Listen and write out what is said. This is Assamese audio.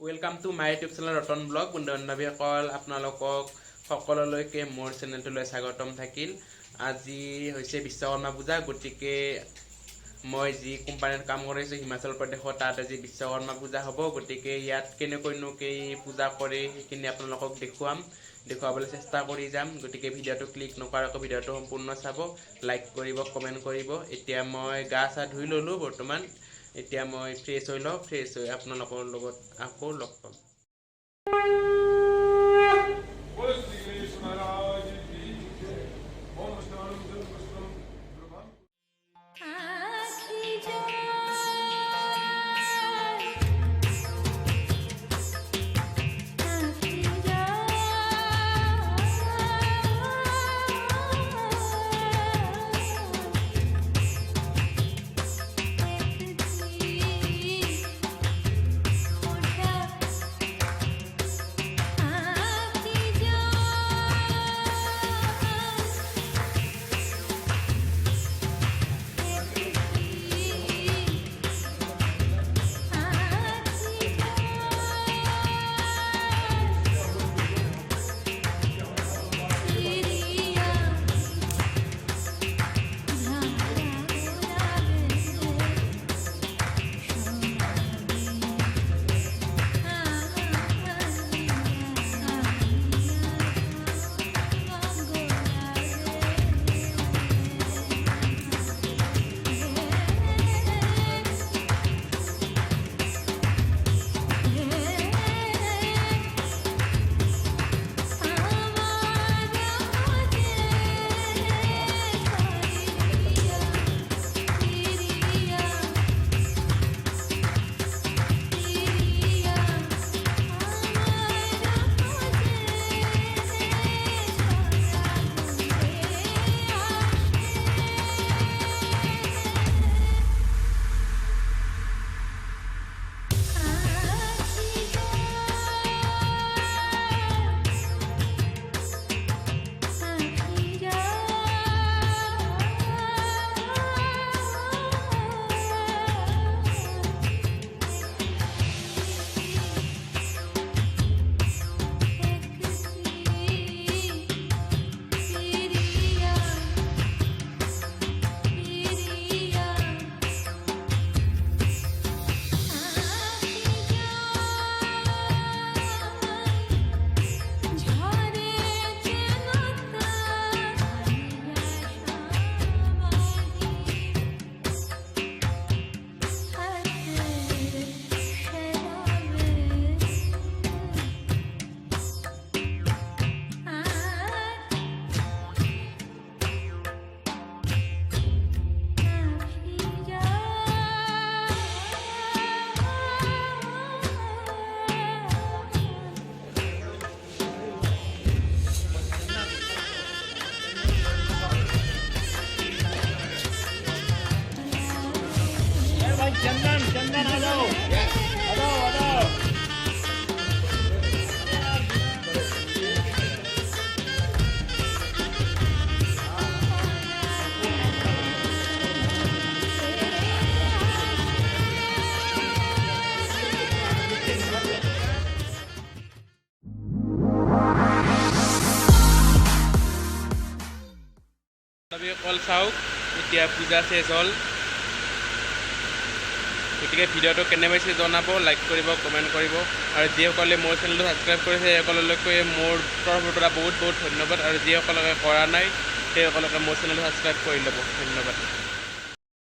Welcome to my YouTube channel Ratan Vlog. বন্ধু বান্ধৱীসকল আপোনালোকক সকলোলৈকে মোৰ চেনেলটোলৈ স্বাগতম থাকিল। আজি হৈছে বিশ্বকৰ্মা পূজা, গতিকে মই যি কোম্পানীত কাম কৰিছোঁ হিমাচল প্ৰদেশত, তাত আজি বিশ্বকৰ্মা পূজা হ'ব। গতিকে ইয়াত কেনেকৈনো পূজা কৰে সেইখিনি আপোনালোকক দেখুৱাবলৈ চেষ্টা কৰি যাম। গতিকে ভিডিঅ'টো ক্লিক নকৰাকৈ ভিডিঅ'টো সম্পূৰ্ণ চাব, লাইক কৰিব, কমেণ্ট কৰিব। এতিয়া মই গা চা ধুই ল'লোঁ বৰ্তমান। এতিয়া মই ফ্ৰেছ হৈ লওঁ, ফ্ৰেছ হৈ আপোনালোকৰ লগত আকৌ লগ পাম। चंदन आ जाओ, आ जाओ। কল চাওক, এতিয়া পূজা শেষ হ'ল। গতিকে ভিডিঅ'টো কেনে পাইছে জনাব, লাইক কৰিব, কমেণ্ট কৰিব। আৰু যিসকলে মোৰ চেনেলটো ছাবস্ক্ৰাইব কৰিছে সেইসকললৈকে মোৰ তৰফৰ পৰা বহুত বহুত ধন্যবাদ। আৰু যিসকলে কৰা নাই সেইসকলকে মোৰ চেনেলটো ছাবস্ক্ৰাইব কৰি ল'ব। ধন্যবাদ।